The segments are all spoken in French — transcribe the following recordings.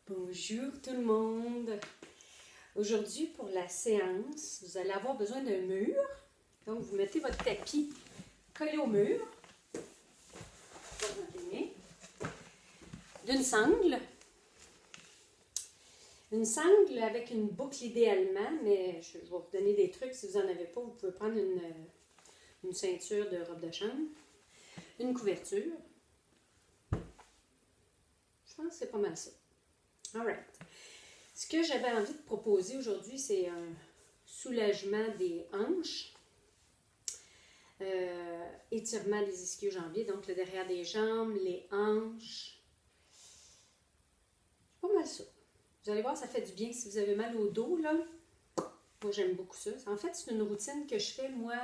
Bonjour tout le monde. Aujourd'hui, pour la séance, vous allez avoir besoin d'un mur. Donc, vous mettez votre tapis collé au mur. D'une sangle. Une sangle avec une boucle idéalement, mais je vais vous donner des trucs. Si vous n'en avez pas, vous pouvez prendre une ceinture de robe de chambre. Une couverture. Je pense que c'est pas mal ça. Alright. Ce que j'avais envie de proposer aujourd'hui, c'est un soulagement des hanches, étirement des ischio-jambiers, donc le derrière des jambes, les hanches. C'est pas mal ça. Vous allez voir, ça fait du bien si vous avez mal au dos, là. Moi, j'aime beaucoup ça. En fait, c'est une routine que je fais, moi.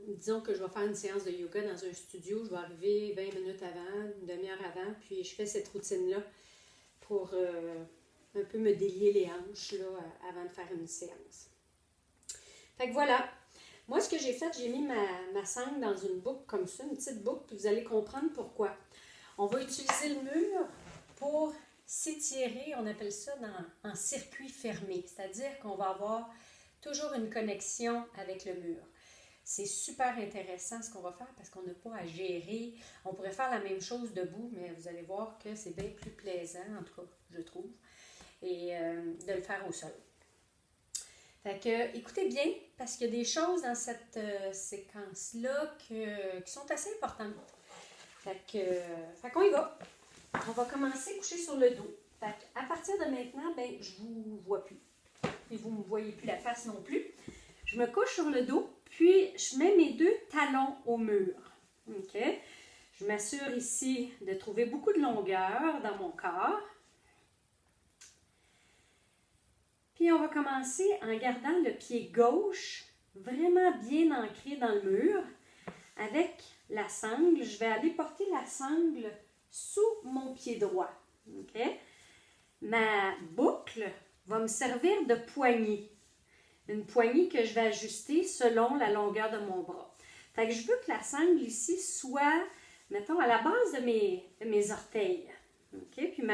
Disons que je vais faire une séance de yoga dans un studio. Je vais arriver 20 minutes avant, une demi-heure avant, puis je fais cette routine-là pour un peu me délier les hanches là, avant de faire une séance. Fait que voilà. Moi, ce que j'ai fait, j'ai mis ma sangle dans une boucle comme ça, une petite boucle, puis vous allez comprendre pourquoi. On va utiliser le mur pour s'étirer, on appelle ça en circuit fermé, c'est-à-dire qu'on va avoir toujours une connexion avec le mur. C'est super intéressant ce qu'on va faire parce qu'on n'a pas à gérer. On pourrait faire la même chose debout, mais vous allez voir que c'est bien plus plaisant, en tout cas, je trouve, et de le faire au sol. Fait que, écoutez bien, parce qu'il y a des choses dans cette séquence-là qui sont assez importantes. Fait qu'on y va. On va commencer coucher sur le dos. Fait qu'à partir de maintenant, ben, je vous vois plus. Et vous ne me voyez plus la face non plus. Je me couche sur le dos, puis je mets mes deux talons au mur. OK? Je m'assure ici de trouver beaucoup de longueur dans mon corps. Puis on va commencer en gardant le pied gauche vraiment bien ancré dans le mur. Avec la sangle, je vais aller porter la sangle sous mon pied droit. OK? Ma boucle va me servir de poignée. Une poignée que je vais ajuster selon la longueur de mon bras. Fait que je veux que la sangle ici soit, mettons, à la base de mes orteils. OK? Puis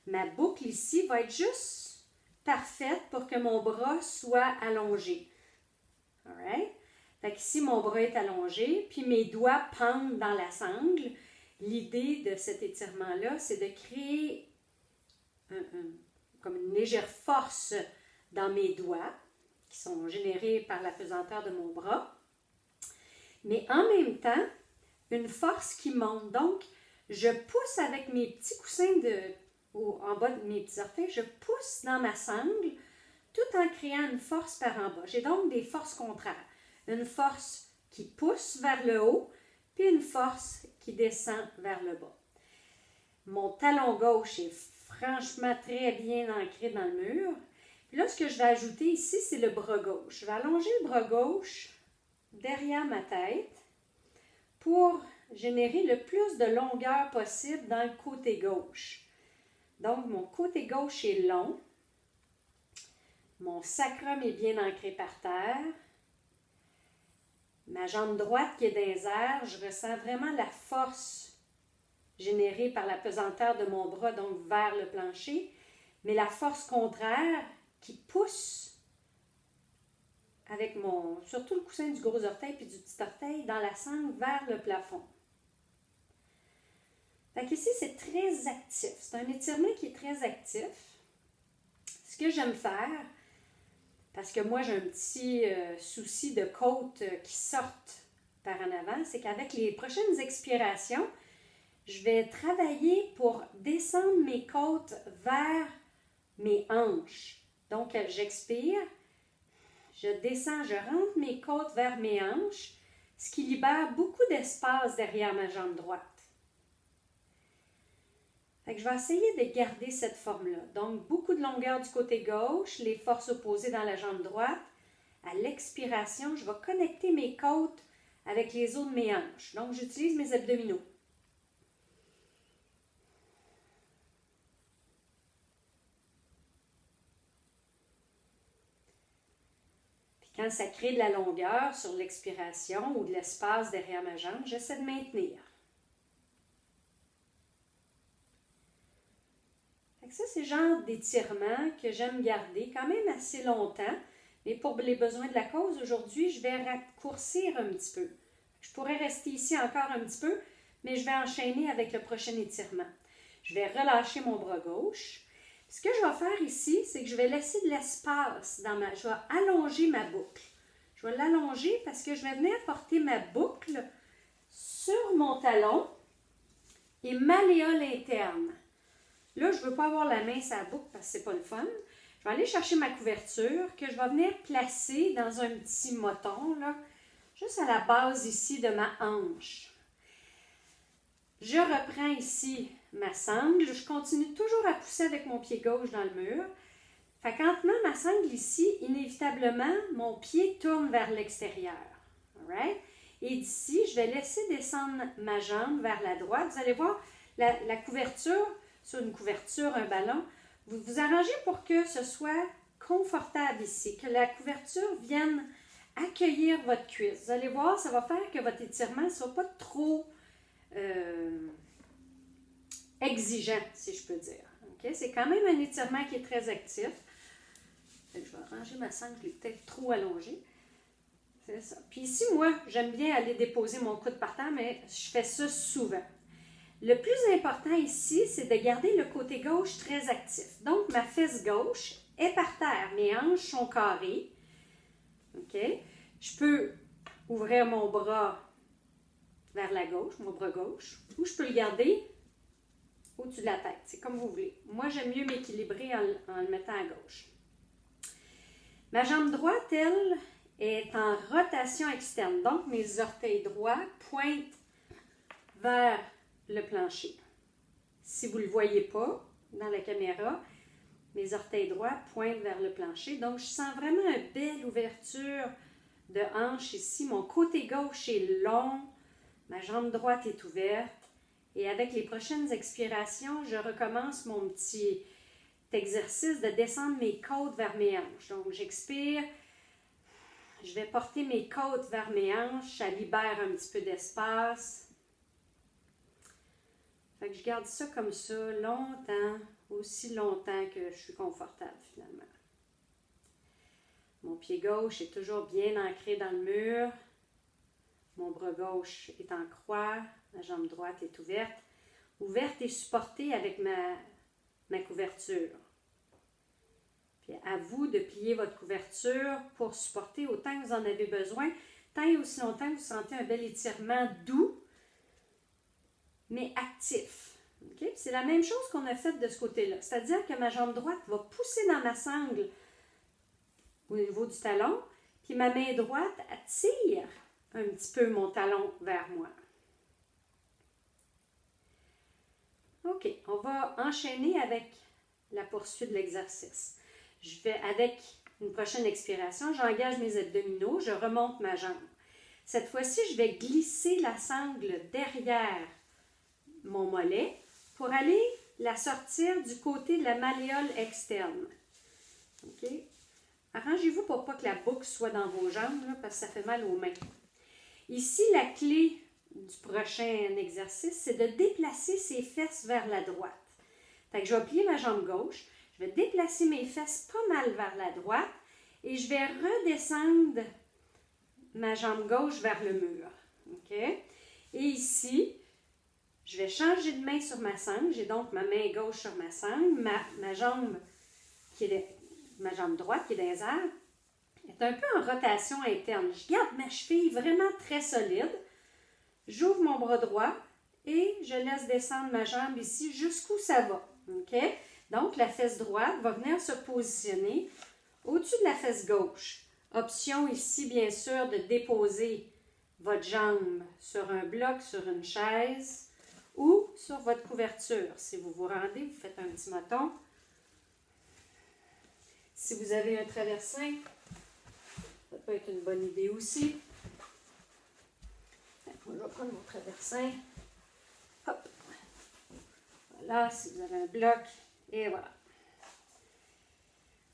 ma boucle ici va être juste parfaite pour que mon bras soit allongé. Alright? Fait qu'ici, mon bras est allongé, puis mes doigts pendent dans la sangle. L'idée de cet étirement-là, c'est de créer comme une légère force dans mes doigts, qui sont générés par la pesanteur de mon bras, mais en même temps, une force qui monte. Donc, je pousse avec mes petits coussins en bas de mes petits orteils, je pousse dans ma sangle tout en créant une force par en bas. J'ai donc des forces contraires. Une force qui pousse vers le haut, puis une force qui descend vers le bas. Mon talon gauche est franchement très bien ancré dans le mur. Puis là, ce que je vais ajouter ici, c'est le bras gauche. Je vais allonger le bras gauche derrière ma tête pour générer le plus de longueur possible dans le côté gauche. Donc, mon côté gauche est long. Mon sacrum est bien ancré par terre. Ma jambe droite qui est dans les airs, je ressens vraiment la force générée par la pesanteur de mon bras, donc vers le plancher. Mais la force contraire qui pousse avec surtout le coussin du gros orteil puis du petit orteil dans la sangle vers le plafond. Fait qu'ici, c'est très actif. C'est un étirement qui est très actif. Ce que j'aime faire, parce que moi, j'ai un petit souci de côtes qui sortent par en avant, c'est qu'avec les prochaines expirations, je vais travailler pour descendre mes côtes vers mes hanches. Donc, j'expire, je descends, je rentre mes côtes vers mes hanches, ce qui libère beaucoup d'espace derrière ma jambe droite. Fait que je vais essayer de garder cette forme-là. Donc, beaucoup de longueur du côté gauche, les forces opposées dans la jambe droite. À l'expiration, je vais connecter mes côtes avec les os de mes hanches. Donc, j'utilise mes abdominaux. Quand ça crée de la longueur sur l'expiration ou de l'espace derrière ma jambe, j'essaie de maintenir. Fait que ça, c'est le genre d'étirement que j'aime garder quand même assez longtemps. Mais pour les besoins de la cause, aujourd'hui, je vais raccourcir un petit peu. Je pourrais rester ici encore un petit peu, mais je vais enchaîner avec le prochain étirement. Je vais relâcher mon bras gauche. Ce que je vais faire ici, c'est que je vais laisser de l'espace je vais allonger ma boucle. Je vais l'allonger parce que je vais venir porter ma boucle sur mon talon et malléole interne. Là, je ne veux pas avoir la main sur la boucle parce que ce n'est pas le fun. Je vais aller chercher ma couverture que je vais venir placer dans un petit moton, là, juste à la base ici de ma hanche. Je reprends ici ma sangle. Je continue toujours à pousser avec mon pied gauche dans le mur. Fait qu'en tenant ma sangle ici, inévitablement, mon pied tourne vers l'extérieur. Alright? Et d'ici, je vais laisser descendre ma jambe vers la droite. Vous allez voir, la couverture, sur une couverture, un ballon, vous vous arrangez pour que ce soit confortable ici, que la couverture vienne accueillir votre cuisse. Vous allez voir, ça va faire que votre étirement ne sera pas trop exigeant, si je peux dire. Okay? C'est quand même un étirement qui est très actif. Je vais ranger ma sangle qui est peut-être trop allongée. C'est ça. Puis ici, moi, j'aime bien aller déposer mon coude par terre, mais je fais ça souvent. Le plus important ici, c'est de garder le côté gauche très actif. Donc, ma fesse gauche est par terre. Mes hanches sont carrées. OK? Je peux ouvrir mon bras vers la gauche, mon bras gauche, ou je peux le garder au-dessus de la tête. C'est comme vous voulez. Moi, j'aime mieux m'équilibrer en le mettant à gauche. Ma jambe droite, elle, est en rotation externe. Donc, mes orteils droits pointent vers le plancher. Si vous ne le voyez pas dans la caméra, mes orteils droits pointent vers le plancher. Donc, je sens vraiment une belle ouverture de hanche ici. Mon côté gauche est long. Ma jambe droite est ouverte. Et avec les prochaines expirations, je recommence mon petit exercice de descendre mes côtes vers mes hanches. Donc, j'expire. Je vais porter mes côtes vers mes hanches. Ça libère un petit peu d'espace. Fait que je garde ça comme ça longtemps, aussi longtemps que je suis confortable finalement. Mon pied gauche est toujours bien ancré dans le mur. Mon bras gauche est en croix. Ma jambe droite est ouverte. Ouverte et supportée avec ma couverture. Puis à vous de plier votre couverture pour supporter autant que vous en avez besoin, tant et aussi longtemps que vous sentez un bel étirement doux, mais actif. Okay? C'est la même chose qu'on a fait de ce côté-là. C'est-à-dire que ma jambe droite va pousser dans ma sangle au niveau du talon, puis ma main droite attire un petit peu mon talon vers moi. OK, on va enchaîner avec la poursuite de l'exercice. Je vais, avec une prochaine expiration, j'engage mes abdominaux, je remonte ma jambe. Cette fois-ci, je vais glisser la sangle derrière mon mollet pour aller la sortir du côté de la malléole externe. OK? Arrangez-vous pour pas que la boucle soit dans vos jambes, là, parce que ça fait mal aux mains. Ici, la clé du prochain exercice, c'est de déplacer ses fesses vers la droite. Fait que je vais plier ma jambe gauche, je vais déplacer mes fesses pas mal vers la droite et je vais redescendre ma jambe gauche vers le mur. OK? Et ici, je vais changer de main sur ma sangle. J'ai donc ma main gauche sur ma sangle, ma jambe droite qui est dans les airs est un peu en rotation interne. Je garde ma cheville vraiment très solide. J'ouvre mon bras droit et je laisse descendre ma jambe ici jusqu'où ça va. OK? Donc, la fesse droite va venir se positionner au-dessus de la fesse gauche. Option ici, bien sûr, de déposer votre jambe sur un bloc, sur une chaise ou sur votre couverture. Si vous vous rendez, vous faites un petit moton. Si vous avez un traversin, ça peut être une bonne idée aussi. Moi, je vais prendre mon traversin. Hop. Voilà, si vous avez un bloc. Et voilà.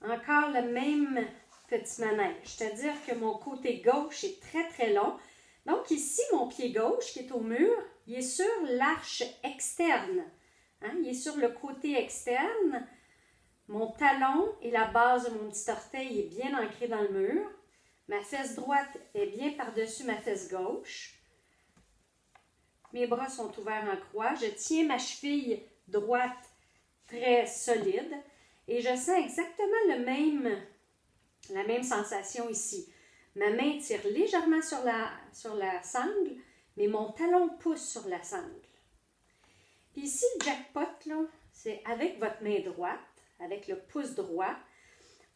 Encore le même petit manège. C'est-à-dire que mon côté gauche est très, très long. Donc ici, mon pied gauche qui est au mur, il est sur l'arche externe. Hein? Il est sur le côté externe. Mon talon et la base de mon petit orteil est bien ancré dans le mur. Ma fesse droite est bien par-dessus ma fesse gauche. Mes bras sont ouverts en croix. Je tiens ma cheville droite très solide. Et je sens exactement la même sensation ici. Ma main tire légèrement sur la sangle, mais mon talon pousse sur la sangle. Puis ici, le jackpot, là, c'est avec votre main droite, avec le pouce droit,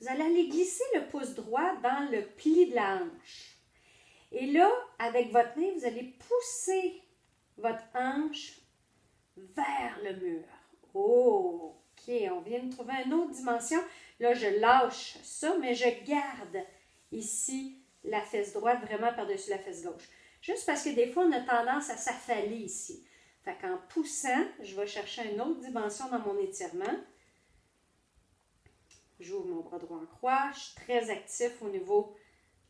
vous allez aller glisser le pouce droit dans le pli de la hanche. Et là, avec votre main, vous allez pousser votre hanche vers le mur. Oh, OK, on vient de trouver une autre dimension. Là, je lâche ça, mais je garde ici la fesse droite vraiment par-dessus la fesse gauche. Juste parce que des fois, on a tendance à s'affaler ici. Fait qu'en poussant, je vais chercher une autre dimension dans mon étirement. J'ouvre mon bras droit en croix. Je suis très actif au niveau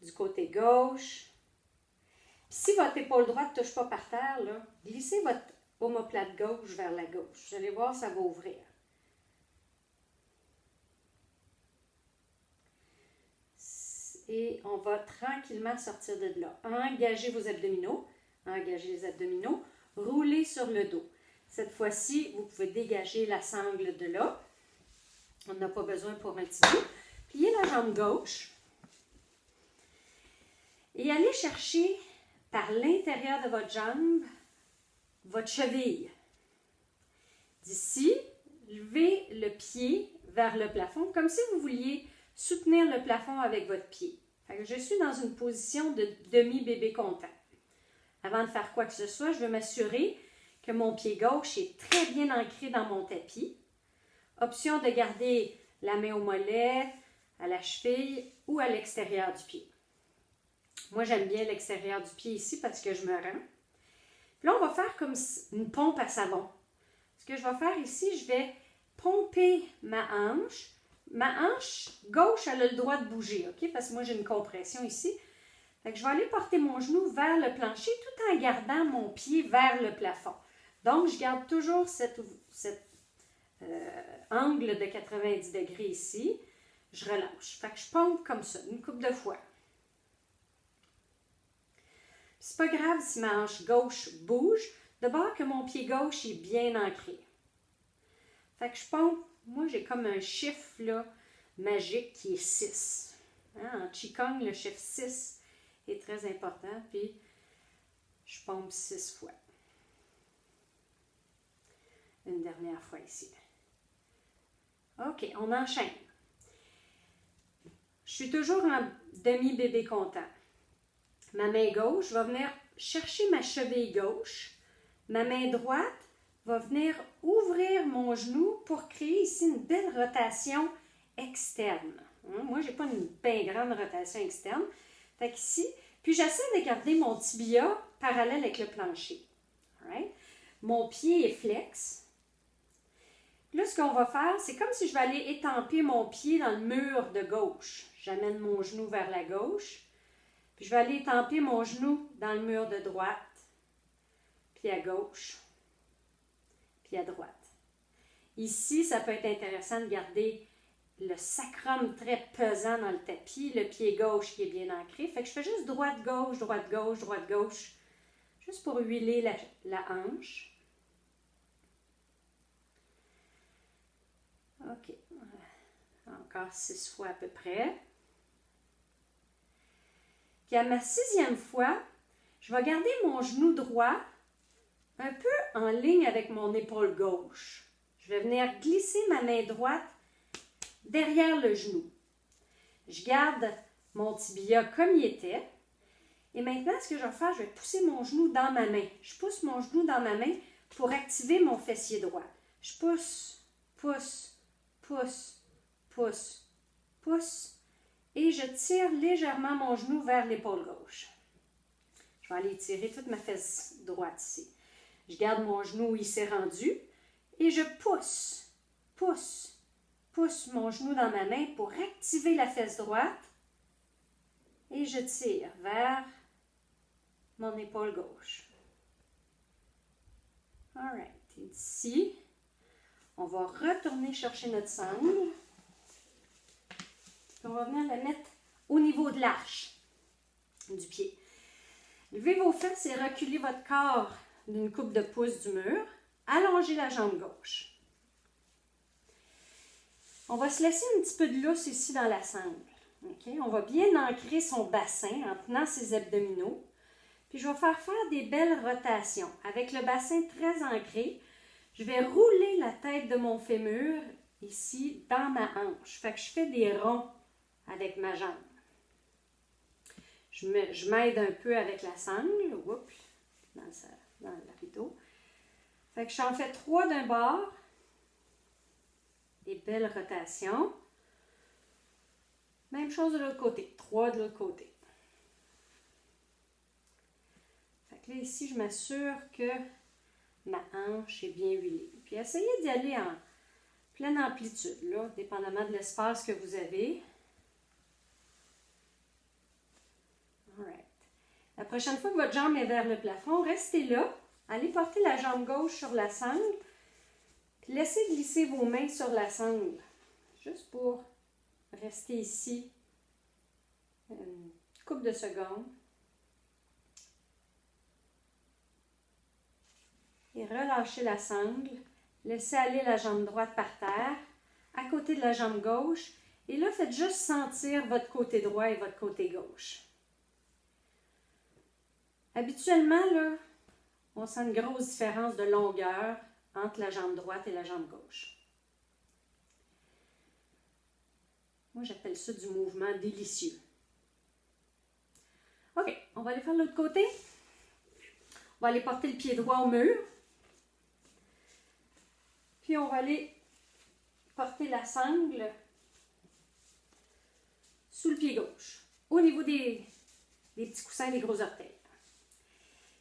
du côté gauche. Puis si votre épaule droite ne touche pas par terre, là, glissez votre omoplate gauche vers la gauche. Vous allez voir, ça va ouvrir. Et on va tranquillement sortir de là. Engagez vos abdominaux. Engagez les abdominaux. Roulez sur le dos. Cette fois-ci, vous pouvez dégager la sangle de là. On n'a pas besoin pour un petit bout. Pliez la jambe gauche. Et allez chercher par l'intérieur de votre jambe votre cheville. D'ici, levez le pied vers le plafond comme si vous vouliez soutenir le plafond avec votre pied. Fait que je suis dans une position de demi-bébé content. Avant de faire quoi que ce soit, je veux m'assurer que mon pied gauche est très bien ancré dans mon tapis. Option de garder la main au mollet, à la cheville ou à l'extérieur du pied. Moi, j'aime bien l'extérieur du pied ici parce que je me rends. Puis là, on va faire comme une pompe à savon. Ce que je vais faire ici, je vais pomper ma hanche. Ma hanche gauche, elle a le droit de bouger, OK? Parce que moi, j'ai une compression ici. Fait que je vais aller porter mon genou vers le plancher tout en gardant mon pied vers le plafond. Donc, je garde toujours cet angle de 90 degrés ici. Je relâche. Fait que je pompe comme ça, une couple de fois. C'est pas grave si ma hanche gauche bouge, d'abord que mon pied gauche est bien ancré. Fait que je pompe. Moi, j'ai comme un chiffre là, magique qui est 6. Hein? En Qigong, le chiffre 6 est très important. Puis, je pompe 6 fois. Une dernière fois ici. OK, on enchaîne. Je suis toujours en demi-bébé content. Ma main gauche va venir chercher ma cheville gauche. Ma main droite va venir ouvrir mon genou pour créer ici une belle rotation externe. Moi, je n'ai pas une bien grande rotation externe. Fait qu'ici, puis j'essaie de garder mon tibia parallèle avec le plancher. Right? Mon pied est flex. Là, ce qu'on va faire, c'est comme si je vais aller étamper mon pied dans le mur de gauche. J'amène mon genou vers la gauche. Puis je vais aller étamper mon genou dans le mur de droite. Puis à gauche. Puis à droite. Ici, ça peut être intéressant de garder le sacrum très pesant dans le tapis, le pied gauche qui est bien ancré. Fait que je fais juste droite-gauche, droite-gauche, droite-gauche, juste pour huiler la hanche. OK. Encore 6 fois à peu près. Puis à ma 6e fois, je vais garder mon genou droit un peu en ligne avec mon épaule gauche. Je vais venir glisser ma main droite derrière le genou. Je garde mon tibia comme il était. Et maintenant, ce que je vais faire, je vais pousser mon genou dans ma main. Je pousse mon genou dans ma main pour activer mon fessier droit. Je pousse, pousse, pousse, pousse, pousse. Et je tire légèrement mon genou vers l'épaule gauche. Je vais aller tirer toute ma fesse droite ici. Je garde mon genou où il s'est rendu et je pousse, pousse, pousse mon genou dans ma main pour activer la fesse droite et je tire vers mon épaule gauche. Alright, et d'ici, On va retourner chercher notre sangle. Puis on va venir la mettre au niveau de l'arche du pied. Levez vos fesses et reculez votre corps d'une couple de pouces du mur. Allongez la jambe gauche. On va se laisser un petit peu de lousse ici dans la sangle. Okay? On va bien ancrer son bassin en tenant ses abdominaux. Puis je vais faire des belles rotations. Avec le bassin très ancré, je vais rouler la tête de mon fémur ici dans ma hanche. Fait que je fais des ronds avec ma jambe. Je m'aide un peu avec la sangle. Oups, dans le rideau. Fait que j'en fais 3 d'un bord. Des belles rotations. Même chose de l'autre côté. 3 de l'autre côté. Fait que là, ici, je m'assure que ma hanche est bien huilée. Puis essayez d'y aller en pleine amplitude, là, dépendamment de l'espace que vous avez. Alright. La prochaine fois que votre jambe est vers le plafond, restez là. Allez porter la jambe gauche sur la sangle. Puis laissez glisser vos mains sur la sangle. Juste pour rester ici une couple de secondes. Et relâchez la sangle. Laissez aller la jambe droite par terre, à côté de la jambe gauche. Et là, faites juste sentir votre côté droit et votre côté gauche. Habituellement, là, on sent une grosse différence de longueur entre la jambe droite et la jambe gauche. Moi, j'appelle ça du mouvement délicieux. OK, on va aller faire l'autre côté. On va aller porter le pied droit au mur. Puis on va aller porter la sangle sous le pied gauche, au niveau des petits coussins des gros orteils.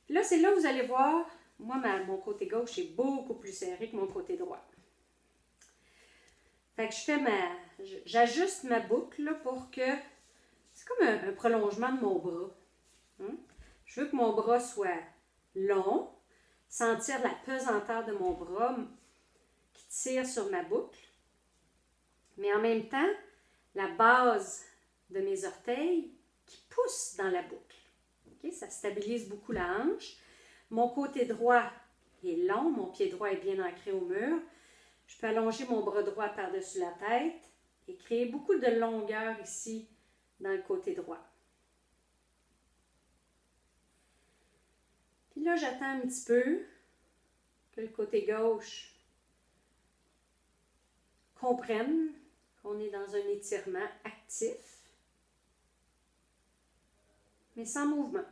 Puis là, c'est là où vous allez voir, moi, mon côté gauche est beaucoup plus serré que mon côté droit. Fait que j'ajuste ma boucle là, pour que, c'est comme un prolongement de mon bras. Je veux que mon bras soit long, sentir la pesanteur de mon bras qui tire sur ma boucle. Mais en même temps, la base de mes orteils qui pousse dans la boucle. Okay? Ça stabilise beaucoup la hanche. Mon côté droit est long, mon pied droit est bien ancré au mur. Je peux allonger mon bras droit par-dessus la tête et créer beaucoup de longueur ici dans le côté droit. Puis là, j'attends un petit peu que le côté gauche comprenne qu'on est dans un étirement actif, mais sans mouvement.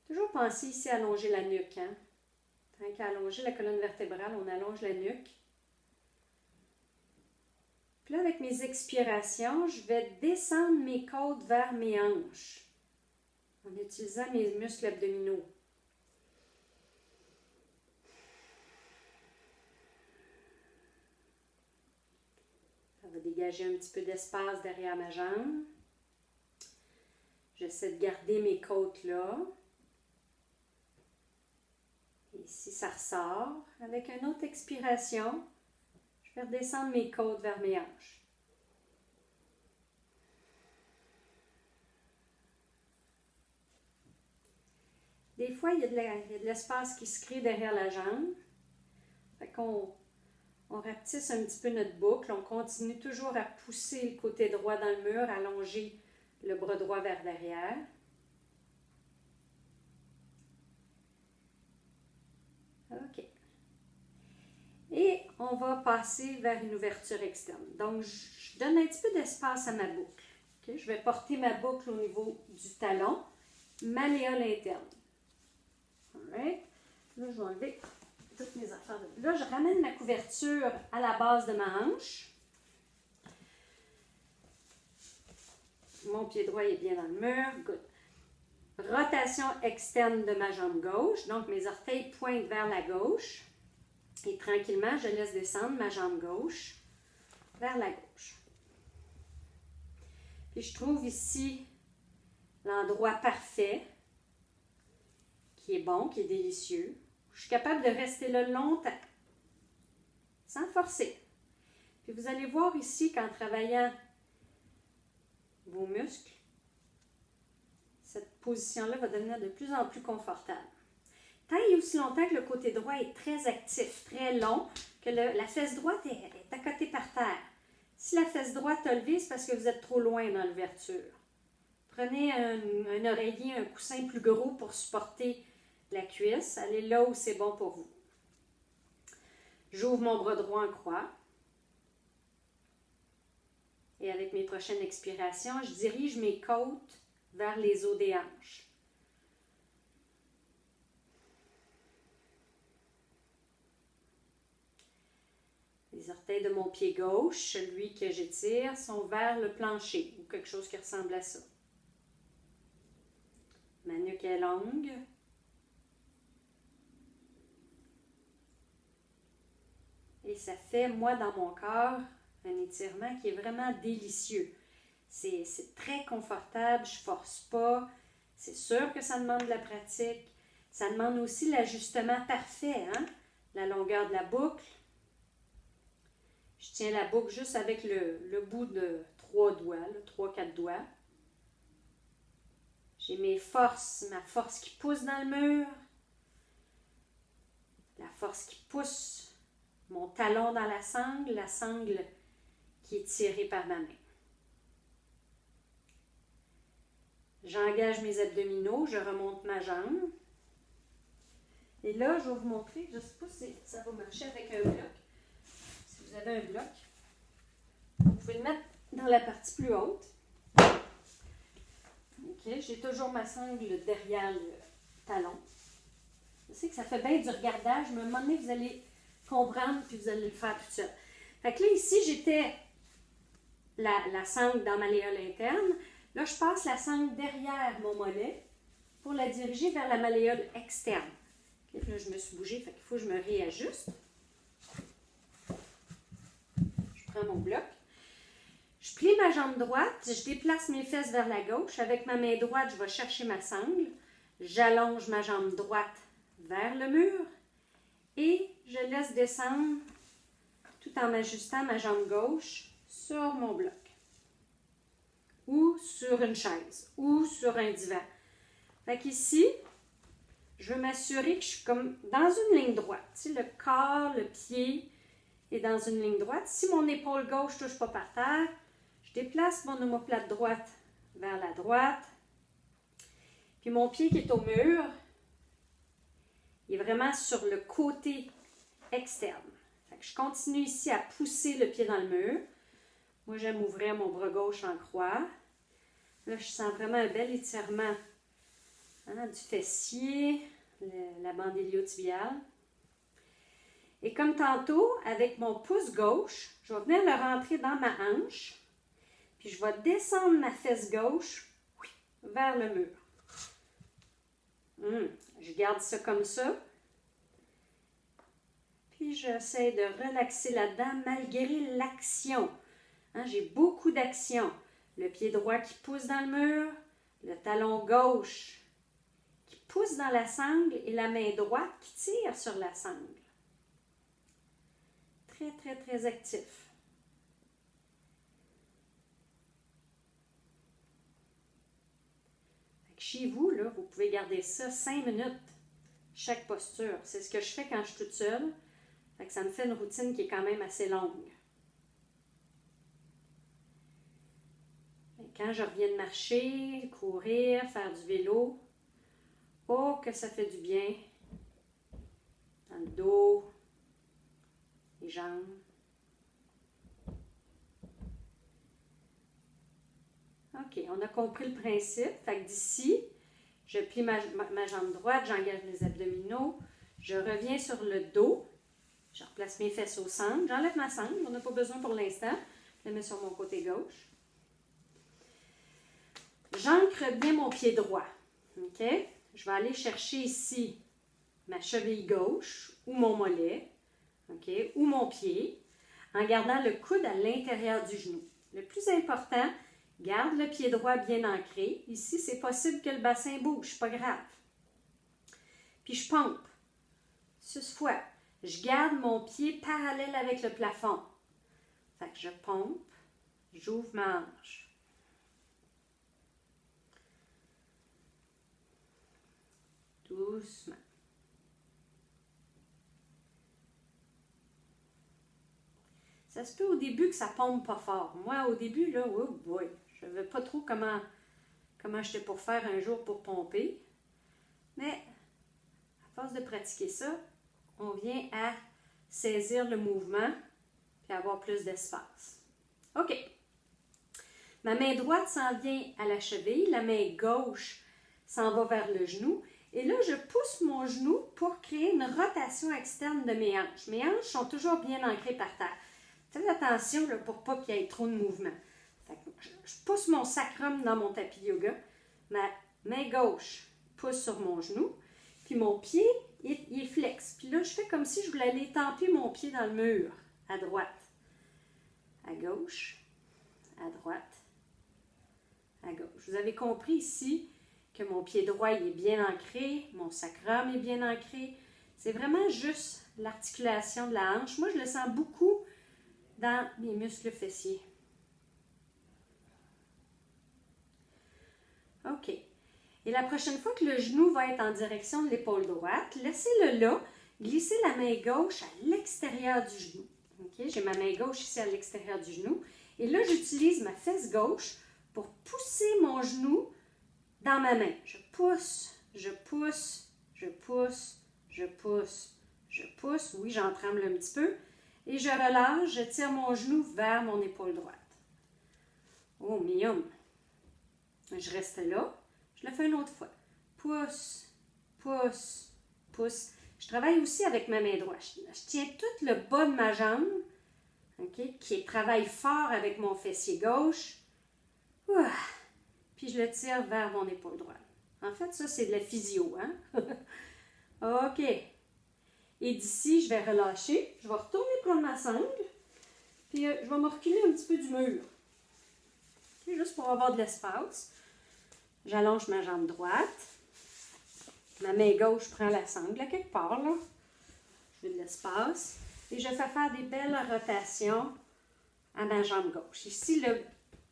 Toujours penser ici à allonger la nuque. Tant qu'à allonger la colonne vertébrale, on allonge la nuque. Puis là, avec mes expirations, je vais descendre mes côtes vers mes hanches en utilisant mes muscles abdominaux. Ça va dégager un petit peu d'espace derrière ma jambe. J'essaie de garder mes côtes là. Ici, ça ressort. Avec une autre expiration, je vais redescendre mes côtes vers mes hanches. Des fois, il y a de l'espace qui se crée derrière la jambe. Fait qu'on rapetisse un petit peu notre boucle. On continue toujours à pousser le côté droit dans le mur, allonger le bras droit vers derrière. OK. Et on va passer vers une ouverture externe. Donc, je donne un petit peu d'espace à ma boucle. Okay? Je vais porter ma boucle au niveau du talon, malléole interne. Alright. Là, je vais enlever toutes mes affaires. Là, je ramène ma couverture à la base de ma hanche. Mon pied droit est bien dans le mur. Good. Rotation externe de ma jambe gauche. Donc, mes orteils pointent vers la gauche. Et tranquillement, je laisse descendre ma jambe gauche vers la gauche. Puis, je trouve ici l'endroit parfait, qui est bon, qui est délicieux. Je capable de rester là longtemps, sans forcer. Puis vous allez voir ici qu'en travaillant vos muscles, cette position-là va devenir de plus en plus confortable. Tant et aussi longtemps que le côté droit est très actif, très long, que la fesse droite est à côté par terre. Si la fesse droite a levé, c'est parce que vous êtes trop loin dans l'ouverture. Prenez un oreiller, un coussin plus gros pour supporter la cuisse. Allez là où c'est bon pour vous. J'ouvre mon bras droit en croix. Et avec mes prochaines expirations, je dirige mes côtes vers les os des hanches. Les orteils de mon pied gauche, celui que j'étire, sont vers le plancher ou quelque chose qui ressemble à ça. Ma nuque est longue. Et ça fait, moi, dans mon corps, un étirement qui est vraiment délicieux. C'est très confortable, je ne force pas. C'est sûr que ça demande de la pratique. Ça demande aussi l'ajustement parfait, hein? La longueur de la boucle. Je tiens la boucle juste avec le bout de 3 doigts, 3-4 doigts. J'ai ma force qui pousse dans le mur. La force qui pousse mon talon dans la sangle qui est tirée par ma main. J'engage mes abdominaux, je remonte ma jambe. Et là, je vais vous montrer, je ne sais pas si ça va marcher avec un bloc. Si vous avez un bloc, vous pouvez le mettre dans la partie plus haute. OK, j'ai toujours ma sangle derrière le talon. Je sais que ça fait bien du regardage, mais à un moment donné, vous allez comprendre puis vous allez le faire tout seul. Fait que là, ici, j'étais la sangle dans ma malléole interne. Là, je passe la sangle derrière mon mollet pour la diriger vers la malléole externe. Et puis là, je me suis bougée, fait qu'il faut que je me réajuste. Je prends mon bloc. Je plie ma jambe droite, je déplace mes fesses vers la gauche. Avec ma main droite, je vais chercher ma sangle. J'allonge ma jambe droite vers le mur et je laisse descendre tout en ajustant ma jambe gauche sur mon bloc ou sur une chaise ou sur un divan. Fait qu'ici, je veux m'assurer que je suis comme dans une ligne droite. Tu sais, le corps, le pied est dans une ligne droite. Si mon épaule gauche ne touche pas par terre, je déplace mon omoplate droite vers la droite. Puis mon pied qui est au mur, il est vraiment sur le côté externe. Fait que je continue ici à pousser le pied dans le mur. Moi, j'aime ouvrir mon bras gauche en croix. Là, je sens vraiment un bel étirement du fessier, la bande iliotibiale. Et comme tantôt, avec mon pouce gauche, je vais venir le rentrer dans ma hanche. Puis je vais descendre ma fesse gauche vers le mur. Je garde ça comme ça. Puis j'essaie de relaxer là-dedans malgré l'action. J'ai beaucoup d'action. Le pied droit qui pousse dans le mur, le talon gauche qui pousse dans la sangle et la main droite qui tire sur la sangle. Très, très, très actif. Chez vous, là, vous pouvez garder ça 5 minutes, chaque posture. C'est ce que je fais quand je suis toute seule. Fait que ça me fait une routine qui est quand même assez longue. Et quand je reviens de marcher, courir, faire du vélo, oh que ça fait du bien dans le dos, les jambes. OK, on a compris le principe. Fait que d'ici, je plie ma jambe droite, j'engage mes abdominaux, je reviens sur le dos, je replace mes fesses au centre, j'enlève ma sangle, on n'a pas besoin pour l'instant, je la mets sur mon côté gauche. J'ancre bien mon pied droit. OK? Je vais aller chercher ici ma cheville gauche ou mon mollet, OK? Ou mon pied, en gardant le coude à l'intérieur du genou. Le plus important, garde le pied droit bien ancré. Ici, c'est possible que le bassin bouge, pas grave. Puis je pompe 6 fois. Je garde mon pied parallèle avec le plafond. Fait que je pompe, j'ouvre ma hanche. Doucement. Ça se peut au début que ça pompe pas fort. Moi, au début, là, oh boy, je ne savais pas trop comment j'étais pour faire un jour pour pomper. Mais, à force de pratiquer ça, on vient à saisir le mouvement et avoir plus d'espace. OK. Ma main droite s'en vient à la cheville, la main gauche s'en va vers le genou. Et là, je pousse mon genou pour créer une rotation externe de mes hanches. Mes hanches sont toujours bien ancrées par terre. Faites attention là, pour pas qu'il y ait trop de mouvement. Je pousse mon sacrum dans mon tapis yoga. Ma main gauche pousse sur mon genou. Puis mon pied, il est flex. Puis là, je fais comme si je voulais aller tamper mon pied dans le mur. À droite, à gauche, à droite, à gauche. Vous avez compris ici que mon pied droit il est bien ancré, mon sacrum est bien ancré. C'est vraiment juste l'articulation de la hanche. Moi, je le sens beaucoup dans mes muscles fessiers. OK. Et la prochaine fois que le genou va être en direction de l'épaule droite, laissez-le là, glissez la main gauche à l'extérieur du genou. OK? J'ai ma main gauche ici à l'extérieur du genou. Et là, j'utilise ma fesse gauche pour pousser mon genou dans ma main. Je pousse, je pousse, je pousse, je pousse, je pousse. Oui, j'en tremble un petit peu. Et je relâche, je tire mon genou vers mon épaule droite. Oh, miam! Je reste là. Je le fais une autre fois. Pousse, pousse, pousse. Je travaille aussi avec ma main droite. Je tiens tout le bas de ma jambe, okay, qui travaille fort avec mon fessier gauche. Puis je le tire vers mon épaule droite. En fait, ça, c'est de la physio, hein? OK. Et d'ici, je vais relâcher. Je vais retourner prendre ma sangle. Puis je vais me reculer un petit peu du mur. Okay, juste pour avoir de l'espace. J'allonge ma jambe droite. Ma main gauche prend la sangle à quelque part, là. Je veux de l'espace. Et je fais faire des belles rotations à ma jambe gauche. Ici,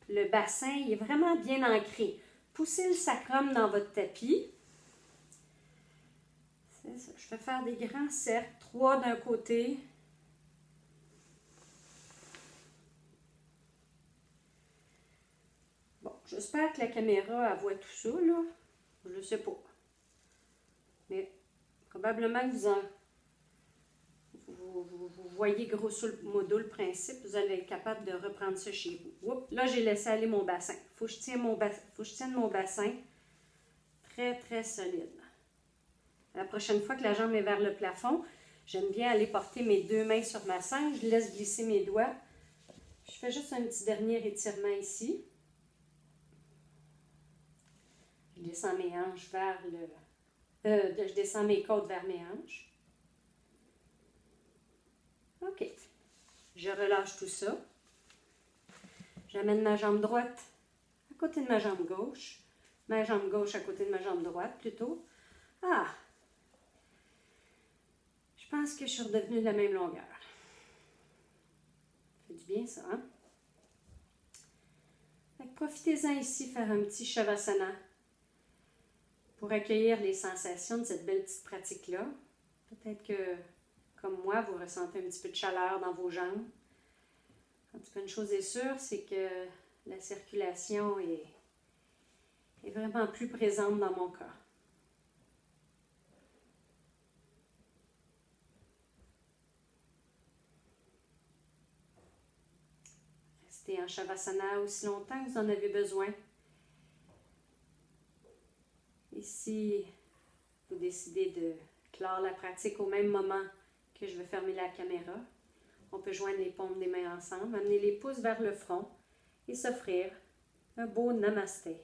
le bassin il est vraiment bien ancré. Poussez le sacrum dans votre tapis. C'est ça. Je vais faire des grands cercles, 3 d'un côté. Bon, j'espère que la caméra elle voit tout ça, là. Je ne sais pas. Mais probablement que vous voyez grosso modo le principe. Vous allez être capable de reprendre ça chez vous. Oups, là, j'ai laissé aller mon bassin. Il faut que je tienne mon bassin très, très solide. La prochaine fois que la jambe est vers le plafond, j'aime bien aller porter mes 2 mains sur ma sangle. Je laisse glisser mes doigts. Je fais juste un petit dernier étirement ici. Je descends mes hanches vers je descends mes côtes vers mes hanches. OK. Je relâche tout ça. J'amène ma jambe droite à côté de ma jambe gauche. Ma jambe gauche à côté de ma jambe droite, plutôt. Ah! Je pense que je suis redevenue de la même longueur. Ça fait du bien, ça, hein? Profitez-en ici, faire un petit Shavasana pour accueillir les sensations de cette belle petite pratique-là. Peut-être que, comme moi, vous ressentez un petit peu de chaleur dans vos jambes. En tout cas, une chose est sûre, c'est que la circulation est vraiment plus présente dans mon corps. Restez en Shavasana aussi longtemps que vous en avez besoin. Et si vous décidez de clore la pratique au même moment que je vais fermer la caméra, on peut joindre les paumes des mains ensemble, amener les pouces vers le front et s'offrir un beau namasté.